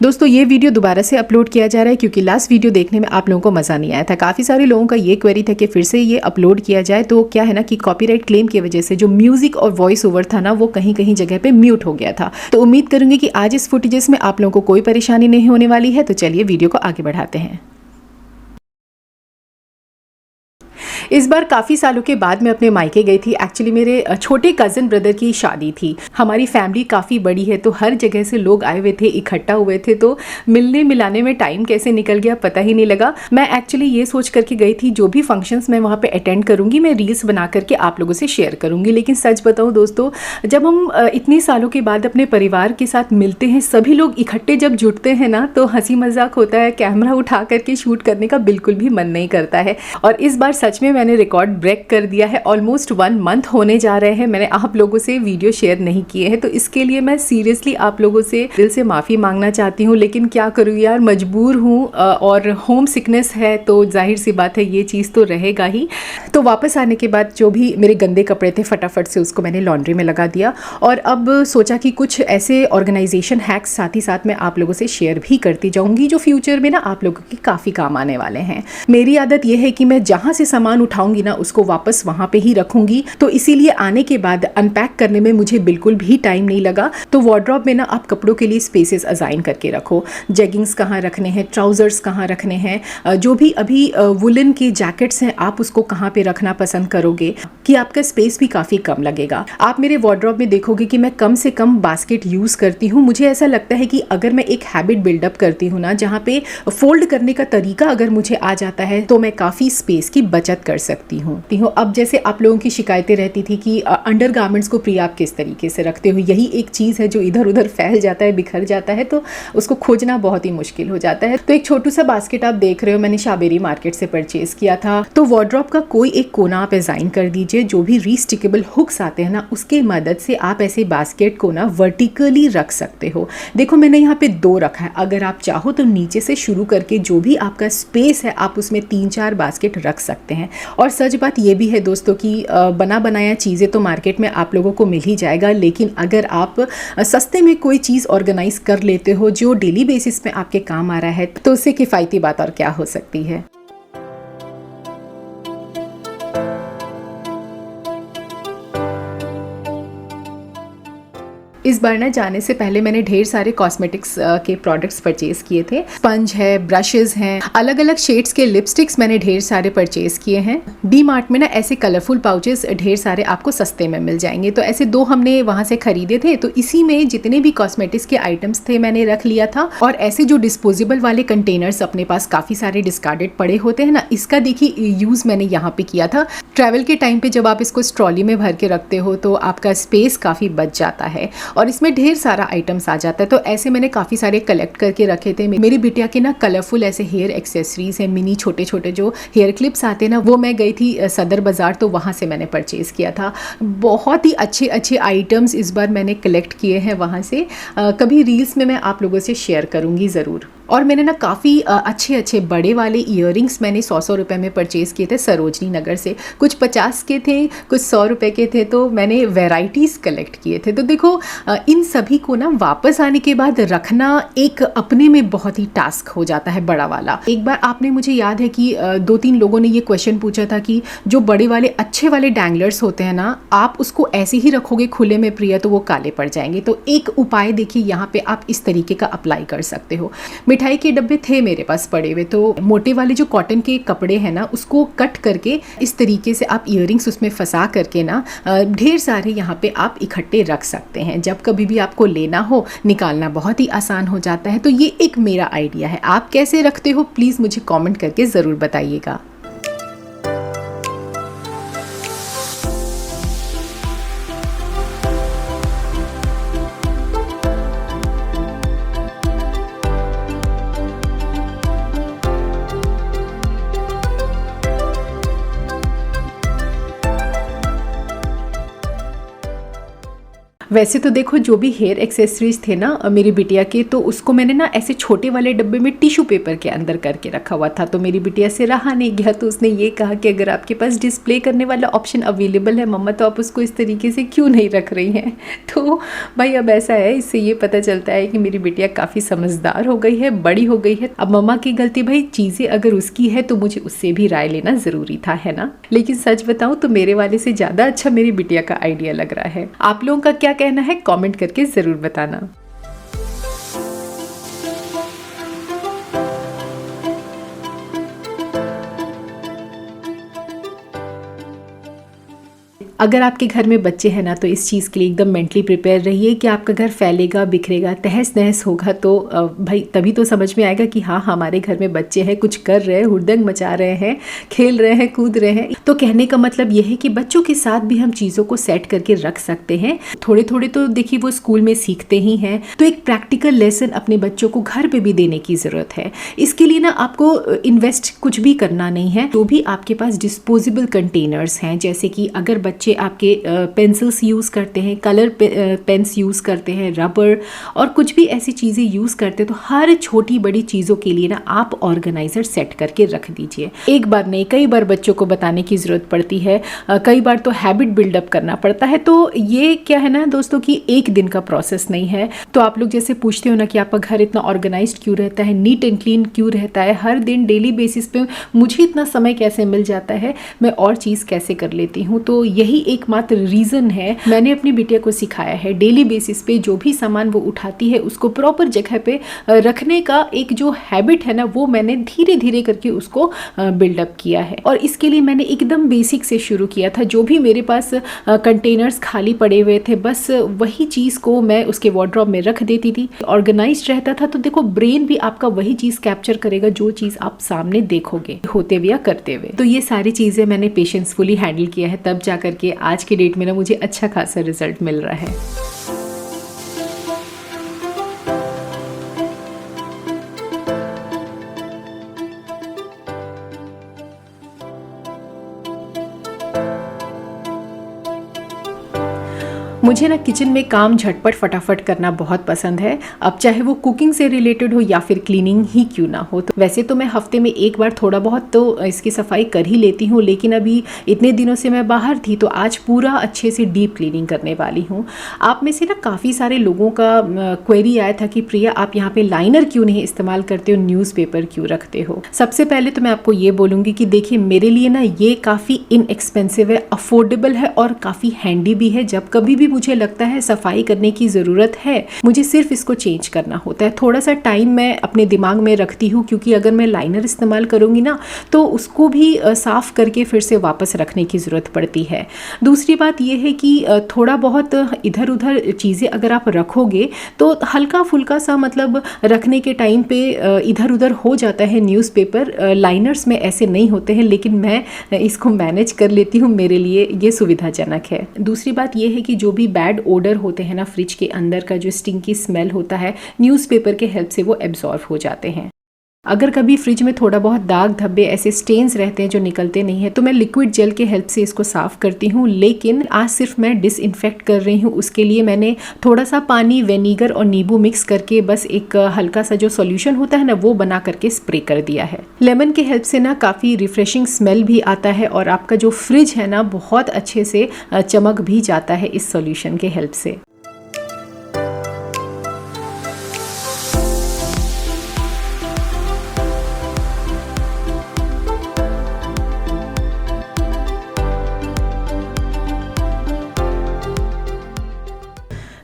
दोस्तों ये वीडियो दोबारा से अपलोड किया जा रहा है क्योंकि लास्ट वीडियो देखने में आप लोगों को मज़ा नहीं आया था। काफ़ी सारे लोगों का ये क्वेरी था कि फिर से ये अपलोड किया जाए, तो क्या है ना कि कॉपीराइट क्लेम की वजह से जो म्यूजिक और वॉइस ओवर था ना वो कहीं कहीं जगह पे म्यूट हो गया था। तो उम्मीद करूंगी कि आज इस फुटेजेस में आप लोगों को कोई परेशानी नहीं होने वाली है। तो चलिए वीडियो को आगे बढ़ाते हैं। इस बार काफ़ी सालों के बाद मैं अपने मायके गई थी। एक्चुअली मेरे छोटे कज़न ब्रदर की शादी थी। हमारी फैमिली काफ़ी बड़ी है तो हर जगह से लोग आए हुए थे, इकट्ठा हुए थे, तो मिलने मिलाने में टाइम कैसे निकल गया पता ही नहीं लगा। मैं एक्चुअली ये सोच करके गई थी जो भी फंक्शंस मैं वहाँ पे अटेंड करूँगी मैं रील्स बना करके आप लोगों से शेयर करूँगी। लेकिन सच बताऊँ दोस्तों, जब हम इतने सालों के बाद अपने परिवार के साथ मिलते हैं, सभी लोग इकट्ठे जब जुटते हैं ना तो हंसी मजाक होता है, कैमरा उठा करके शूट करने का बिल्कुल भी मन नहीं करता है। और इस बार सच में मैंने रिकॉर्ड ब्रेक कर दिया है। ऑलमोस्ट 1 मंथ होने जा रहे हैं मैंने आप लोगों से वीडियो शेयर नहीं किए हैं, तो इसके लिए मैं सीरियसली आप लोगों से दिल से माफ़ी मांगना चाहती हूँ। लेकिन क्या करूँ यार, मजबूर हूँ और होम सिकनेस है तो जाहिर सी बात है ये चीज़ तो रहेगा ही। तो वापस आने के बाद जो भी मेरे गंदे कपड़े थे फटाफट से उसको मैंने लॉन्ड्री में लगा दिया और अब सोचा कि कुछ ऐसे ऑर्गेनाइजेशन हैक्स साथ ही साथ मैं आप लोगों से शेयर भी करती जाऊँगी जो फ्यूचर में ना आप लोगों के काफ़ी काम आने वाले हैं। मेरी आदत यह है कि मैं जहाँ से सामान उठाऊंगी ना उसको वापस वहाँ पे ही रखूंगी, तो इसीलिए आने के बाद अनपैक करने में मुझे बिल्कुल भी टाइम नहीं लगा। तो वार्डरोब में ना आप कपड़ों के लिए स्पेसेस असाइन करके रखो, जेगिंग्स कहाँ रखने हैं, ट्राउजर्स कहाँ रखने हैं, जो भी अभी वुलन के जैकेट्स हैं आप उसको कहाँ पे रखना पसंद करोगे कि आपका स्पेस भी काफ़ी कम लगेगा। आप मेरे वार्डरोब में देखोगे कि मैं कम से कम बास्केट यूज़ करती हूँ। मुझे ऐसा लगता है कि अगर मैं एक हैबिट बिल्डअप करती हूँ ना जहाँ पे फोल्ड करने का तरीका अगर मुझे आ जाता है तो मैं काफ़ी स्पेस की बचत कर सकती हूँ। अब जैसे आप लोगों की शिकायतें रहती थी कि अंडर गारमेंट्स को प्रिय आप किस तरीके से रखते हो, यही एक चीज़ है जो इधर उधर फैल जाता है, बिखर जाता है, तो उसको खोजना बहुत ही मुश्किल हो जाता है। तो एक छोटू सा बास्केट आप देख रहे हो मैंने शाबेरी मार्केट से परचेज किया था। तो वार्डरोब का कोई एक कोना आप डिजाइन कर दीजिए, जो भी रीस्टिकेबल हुक्स आते हैं ना उसके मदद से आप ऐसे बास्केट को ना वर्टिकली रख सकते हो। देखो मैंने यहाँ पे 2 रखा है, अगर आप चाहो तो नीचे से शुरू करके जो भी आपका स्पेस है आप उसमें 3-4 बास्केट रख सकते हैं। और सच बात ये भी है दोस्तों कि बना बनाया चीज़ें तो मार्केट में आप लोगों को मिल ही जाएगा, लेकिन अगर आप सस्ते में कोई चीज़ ऑर्गेनाइज कर लेते हो जो डेली बेसिस पे आपके काम आ रहा है तो उससे किफ़ायती बात और क्या हो सकती है। इस बार ना जाने से पहले मैंने ढेर सारे कॉस्मेटिक्स के प्रोडक्ट्स परचेज किए थे। स्पंज है, ब्रशेस हैं, अलग अलग शेड्स के लिपस्टिक्स मैंने ढेर सारे परचेज किए हैं। डी मार्ट में ना ऐसे कलरफुल पाउचेस ढेर सारे आपको सस्ते में मिल जाएंगे, तो ऐसे 2 हमने वहाँ से खरीदे थे। तो इसी में जितने भी कॉस्मेटिक्स के आइटम्स थे मैंने रख लिया था। और ऐसे जो डिस्पोजेबल वाले कंटेनर्स अपने पास काफ़ी सारे डिस्कार्डेड पड़े होते हैं ना, इसका देखिए यूज़ मैंने यहाँ पे किया था। ट्रैवल के टाइम पे जब आप इसको स्ट्रॉली में भर के रखते हो तो आपका स्पेस काफ़ी बच जाता है और इसमें ढेर सारा आइटम्स आ जाता है। तो ऐसे मैंने काफ़ी सारे कलेक्ट करके रखे थे। मेरी बिटिया के ना कलरफुल ऐसे हेयर एक्सेसरीज हैं, मिनी छोटे छोटे जो हेयर क्लिप्स आते हैं ना, वो मैं गई थी सदर बाज़ार तो वहाँ से मैंने परचेज़ किया था। बहुत ही अच्छे अच्छे आइटम्स इस बार मैंने कलेक्ट किए हैं वहाँ से। कभी रील्स में मैं आप लोगों से शेयर करूँगी ज़रूर। और मैंने ना काफ़ी अच्छे अच्छे बड़े वाले ईयरिंग्स मैंने 100 रुपये में परचेज़ किए थे सरोजनी नगर से। कुछ 50 के थे, कुछ 100 रुपये के थे, तो मैंने वेराइटीज़ कलेक्ट किए थे। तो देखो इन सभी को ना वापस आने के बाद रखना एक अपने में बहुत ही टास्क हो जाता है बड़ा वाला। एक बार आपने मुझे याद है कि 2-3 लोगों ने ये क्वेश्चन पूछा था कि जो बड़े वाले अच्छे वाले डैंगलर्स होते हैं ना, आप उसको ऐसे ही रखोगे खुले में प्रिया तो वो काले पड़ जाएंगे। तो एक उपाय देखिए यहाँ पे आप इस तरीके का अप्लाई कर सकते हो। मिठाई के डब्बे थे मेरे पास पड़े हुए, तो मोटे वाले जो कॉटन के कपड़े हैं ना उसको कट करके इस तरीके से आप ईयरिंग्स उसमें फंसा करके ना ढेर सारे यहाँ पे आप इकट्ठे रख सकते हैं। जब कभी भी आपको लेना हो निकालना बहुत ही आसान हो जाता है। तो ये एक मेरा आइडिया है, आप कैसे रखते हो प्लीज़ मुझे कॉमेंट करके ज़रूर बताइएगा। वैसे तो देखो जो भी हेयर एक्सेसरीज थे ना मेरी बिटिया के, तो उसको मैंने ना ऐसे छोटे वाले डब्बे में टिश्यू पेपर के अंदर करके रखा हुआ था। तो मेरी बिटिया से रहा नहीं गया, तो उसने ये कहा कि अगर आपके पास डिस्प्ले करने वाला ऑप्शन अवेलेबल है मम्मा, तो आप उसको इस तरीके से क्यों नहीं रख रही हैं। तो भाई अब ऐसा है, इससे ये पता चलता है कि मेरी बिटिया काफ़ी समझदार हो गई है, बड़ी हो गई है। अब मम्मा की गलती भाई, चीज़ें अगर उसकी है तो मुझे उससे भी राय लेना ज़रूरी था, है ना। लेकिन सच बताऊँ तो मेरे वाले से ज़्यादा अच्छा मेरी बिटिया का आइडिया लग रहा है। आप लोगों का क्या कहना है कमेंट करके ज़रूर बताना। अगर आपके घर में बच्चे हैं ना, तो इस चीज़ के लिए एकदम मेंटली प्रिपेयर रहिए कि आपका घर फैलेगा, बिखरेगा, तहस नहस होगा। तो भाई तभी तो समझ में आएगा कि हाँ हमारे घर में बच्चे हैं, कुछ कर रहे हैं, हुड़दंग मचा रहे हैं, खेल रहे हैं, कूद रहे हैं। तो कहने का मतलब ये है कि बच्चों के साथ भी हम चीज़ों को सेट करके रख सकते हैं। थोड़े थोड़े तो देखिए वो स्कूल में सीखते ही हैं, तो एक प्रैक्टिकल लेसन अपने बच्चों को घर पर भी देने की ज़रूरत है। इसके लिए ना आपको इन्वेस्ट कुछ भी करना नहीं है। तो भी आपके पास डिस्पोजेबल कंटेनर्स हैं, जैसे कि अगर बच्चे आपके पेंसिल्स यूज़ करते हैं, कलर पेन्स यूज़ करते हैं, रबर और कुछ भी ऐसी चीज़ें यूज़ करते हैं, तो हर छोटी बड़ी चीज़ों के लिए ना आप ऑर्गेनाइज़र सेट करके रख दीजिए। एक बार नहीं, कई बार बच्चों को बताने की ज़रूरत पड़ती है, कई बार तो हैबिट बिल्डअप करना पड़ता है। तो ये क्या है ना दोस्तों कि एक दिन का प्रोसेस नहीं है। तो आप लोग जैसे पूछते हो ना कि आपका घर इतना ऑर्गेनाइज्ड क्यों रहता है, नीट एंड क्लीन क्यों रहता है, हर दिन डेली बेसिस पे मुझे इतना समय कैसे मिल जाता है, मैं और चीज़ कैसे कर लेती हूँ। तो यही एकमात्र रीजन है। मैंने अपनी बिटिया को सिखाया है डेली बेसिस पे जो भी सामान वो उठाती है उसको प्रॉपर जगह पे रखने का एक जो हैबिट है ना, वो मैंने धीरे धीरे करके उसको बिल्डअप किया है। और इसके लिए मैंने एकदम बेसिक से शुरू किया था। जो भी मेरे पास कंटेनर्स खाली पड़े हुए थे, बस वही चीज़ को मैं उसके वार्डरोब में रख देती थी। ऑर्गेनाइज्ड रहता था। तो देखो ब्रेन भी आपका वही चीज़ कैप्चर करेगा जो चीज़ आप सामने देखोगे होते हुए या करते हुए। तो ये सारी चीज़ें मैंने पेशेंसफुली हैंडल किया है, तब जा करके आज के डेट में ना मुझे अच्छा खासा रिजल्ट मिल रहा है। मुझे ना किचन में काम झटपट फटाफट करना बहुत पसंद है। अब चाहे वो कुकिंग से रिलेटेड हो या फिर क्लीनिंग ही क्यों ना हो। तो वैसे तो मैं हफ्ते में एक बार थोड़ा बहुत तो इसकी सफाई कर ही लेती हूँ, लेकिन अभी इतने दिनों से मैं बाहर थी तो आज पूरा अच्छे से डीप क्लीनिंग करने वाली हूँ। आप में से ना काफ़ी सारे लोगों का क्वेरी आया था कि प्रिया आप यहाँ पे लाइनर क्यों नहीं इस्तेमाल करते हो, न्यूज़पेपर क्यों रखते हो। सबसे पहले तो मैं आपको ये बोलूँगी कि देखिए मेरे लिए ना ये काफ़ी इनएक्सपेंसिव है, अफोर्डेबल है और काफ़ी हैंडी भी है। जब कभी भी मुझे लगता है सफाई करने की ज़रूरत है, मुझे सिर्फ इसको चेंज करना होता है। थोड़ा सा टाइम मैं अपने दिमाग में रखती हूँ, क्योंकि अगर मैं लाइनर इस्तेमाल करूँगी ना तो उसको भी साफ़ करके फिर से वापस रखने की ज़रूरत पड़ती है। दूसरी बात यह है कि थोड़ा बहुत इधर उधर चीज़ें अगर आप रखोगे तो हल्का फुल्का सा मतलब रखने के टाइम पे इधर उधर हो जाता है। न्यूज़पेपर लाइनर्स में ऐसे नहीं होते हैं, लेकिन मैं इसको मैनेज कर लेती हूँ, मेरे लिए ये सुविधाजनक है। दूसरी बात यह है कि जो भी बैड ओडर होते हैं ना, फ्रिज के अंदर का जो स्टिंकी स्मेल होता है, न्यूज़पेपर के हेल्प से वो एब्जॉर्ब हो जाते हैं। अगर कभी फ्रिज में थोड़ा बहुत दाग धब्बे ऐसे स्टेन्स रहते हैं जो निकलते नहीं है, तो मैं लिक्विड जेल के हेल्प से इसको साफ़ करती हूँ। लेकिन आज सिर्फ मैं डिसइंफेक्ट कर रही हूँ। उसके लिए मैंने थोड़ा सा पानी, विनेगर और नींबू मिक्स करके बस एक हल्का सा जो सॉल्यूशन होता है ना, वो बना करके स्प्रे कर दिया है। लेमन के हेल्प से ना काफ़ी रिफ्रेशिंग स्मेल भी आता है और आपका जो फ्रिज है ना बहुत अच्छे से चमक भी जाता है इस सॉल्यूशन के हेल्प से।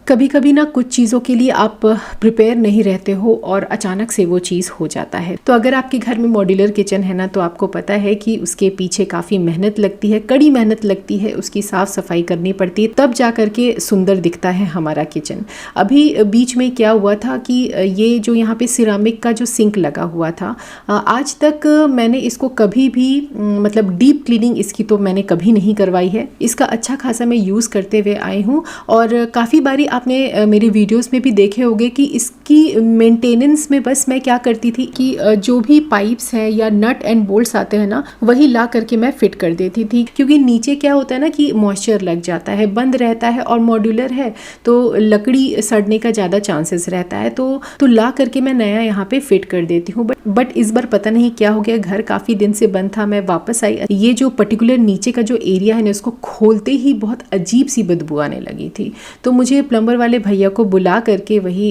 कभी कभी ना कुछ चीज़ों के लिए आप प्रिपेयर नहीं रहते हो और अचानक से वो चीज़ हो जाता है। तो अगर आपके घर में मॉड्यूलर किचन है ना, तो आपको पता है कि उसके पीछे काफ़ी मेहनत लगती है, कड़ी मेहनत लगती है, उसकी साफ़ सफाई करनी पड़ती है, तब जा कर के सुंदर दिखता है हमारा किचन। अभी बीच में क्या हुआ था कि ये जो यहाँ पे सिरामिक का जो सिंक लगा हुआ था, आज तक मैंने इसको कभी भी मतलब डीप क्लीनिंग इसकी तो मैंने कभी नहीं करवाई है। इसका अच्छा खासा मैं यूज़ करते हुए आई हूँ और काफ़ी बारी आपने मेरे वीडियोस में भी देखे होंगे कि इसकी मेंटेनेंस में बस मैं क्या करती थी कि जो भी पाइप्स हैं या नट एंड बोल्ट्स आते हैं ना, वही ला करके मैं फिट कर देती थी, क्योंकि नीचे क्या होता है ना कि मॉइस्चर लग जाता है, बंद रहता है और मॉड्यूलर है तो लकड़ी सड़ने का ज़्यादा चांसेस रहता है। तो ला करके मैं नया यहाँ पे फिट कर देती हूँ। बट इस बार पता नहीं क्या हो गया, घर काफ़ी दिन से बंद था, मैं वापस आई, ये जो पर्टिकुलर नीचे का जो एरिया है ना, उसको खोलते ही बहुत अजीब सी बदबू आने लगी थी। तो मुझे प्लम्बर वाले भैया को बुला करके वही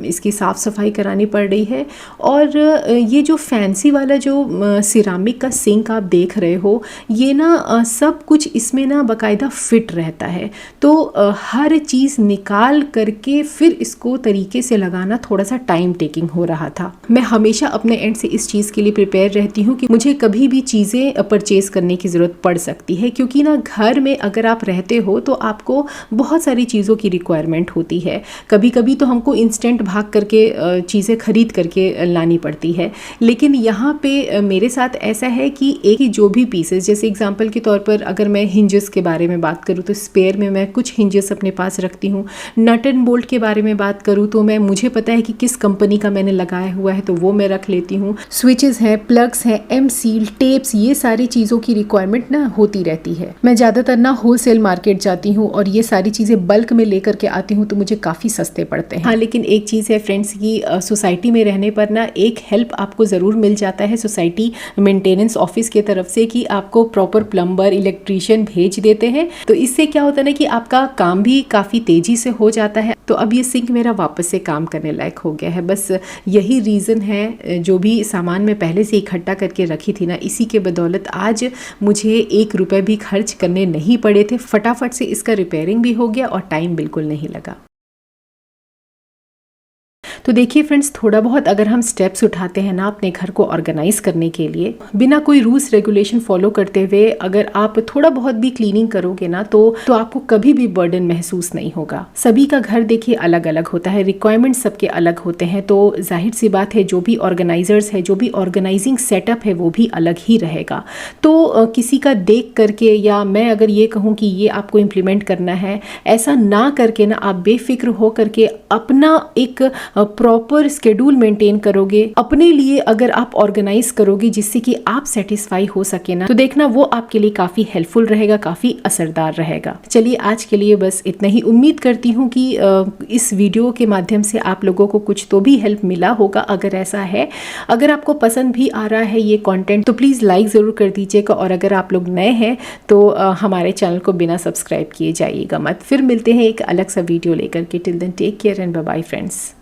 इसकी साफ़ सफाई करानी पड़ रही है। और ये जो फैंसी वाला जो सिरामिक का सिंक आप देख रहे हो, ये ना सब कुछ इसमें ना बाकायदा फिट रहता है। तो हर चीज़ निकाल करके फिर इसको तरीके से लगाना थोड़ा सा टाइम टेकिंग हो रहा था। मैं हमेशा अपने एंड से इस चीज़ के लिए प्रिपेयर रहती हूँ कि मुझे कभी भी चीज़ें परचेज करने की ज़रूरत पड़ सकती है, क्योंकि ना घर में अगर आप रहते हो तो आपको बहुत सारी चीज़ों की रिक्वायरमेंट होती है। कभी कभी तो हमको इंस्टेंट भाग करके चीज़ें खरीद करके लानी पड़ती है, लेकिन यहाँ पे मेरे साथ ऐसा है कि एक ही जो भी पीसेस, जैसे एग्जांपल के तौर पर अगर मैं हिंजेस के बारे में बात करूँ तो स्पेयर में मैं कुछ हिंजेस अपने पास रखती हूँ। नट एंड बोल्ट के बारे में बात करूँ तो मुझे पता है कि किस कंपनी का मैंने लगाया हुआ है, तो वो मैं रख लेती हूँ। स्विचेस हैं, प्लग्स हैं, एम सील, टेप्स, ये सारी चीज़ों की रिक्वायरमेंट ना होती रहती है। मैं ज़्यादातर ना होलसेल मार्केट जाती हूँ और ये सारी चीज़ें बल्क में लेकर के आती हूँ, तो मुझे काफ़ी सस्ते पड़ते हैं। हाँ, लेकिन एक चीज़ है फ्रेंड्स की सोसाइटी में रहने पर ना एक हेल्प आपको ज़रूर मिल जाता है सोसाइटी मेंटेनेंस ऑफिस की तरफ से, कि आपको प्रॉपर प्लम्बर, इलेक्ट्रीशियन भेज देते हैं। तो इससे क्या होता है ना कि आपका काम भी काफ़ी तेज़ी से हो जाता है। तो अब ये सिंक मेरा वापस से काम करने लायक हो गया है। बस यही रीज़न है, जो भी सामान मैं पहले से इकट्ठा करके रखी थी ना, इसी के बदौलत आज मुझे 1 रुपये भी खर्च करने नहीं पड़े थे। फटाफट से इसका रिपेयरिंग भी हो गया और टाइम बिल्कुल नहीं लगा। तो देखिए फ्रेंड्स, थोड़ा बहुत अगर हम स्टेप्स उठाते हैं ना अपने घर को ऑर्गेनाइज करने के लिए, बिना कोई रूल्स रेगुलेशन फॉलो करते हुए अगर आप थोड़ा बहुत भी क्लीनिंग करोगे ना, तो आपको कभी भी बर्डन महसूस नहीं होगा। सभी का घर देखिए अलग अलग होता है, रिक्वायरमेंट सबके अलग होते हैं, तो जाहिर सी बात है जो भी ऑर्गेनाइजर्स है, जो भी ऑर्गेनाइजिंग सेटअप है, वो भी अलग ही रहेगा। तो किसी का देख करके, या मैं अगर ये कहूँ कि ये आपको इम्प्लीमेंट करना है, ऐसा ना करके ना आप बेफिक्र हो करके अपना एक प्रॉपर स्केड्यूल मेंटेन करोगे, अपने लिए अगर आप ऑर्गेनाइज करोगे जिससे कि आप सेटिस्फाई हो सके ना, तो देखना वो आपके लिए काफ़ी हेल्पफुल रहेगा, काफ़ी असरदार रहेगा। चलिए आज के लिए बस इतना ही। उम्मीद करती हूँ कि इस वीडियो के माध्यम से आप लोगों को कुछ तो भी हेल्प मिला होगा। अगर ऐसा है, अगर आपको पसंद भी आ रहा है ये कंटेंट, तो प्लीज़ लाइक ज़रूर कर दीजिएगा। और अगर आप लोग नए हैं तो हमारे चैनल को बिना सब्सक्राइब किए जाइएगा मत। फिर मिलते हैं एक अलग सा वीडियो लेकर के। Till then take care and bye bye friends.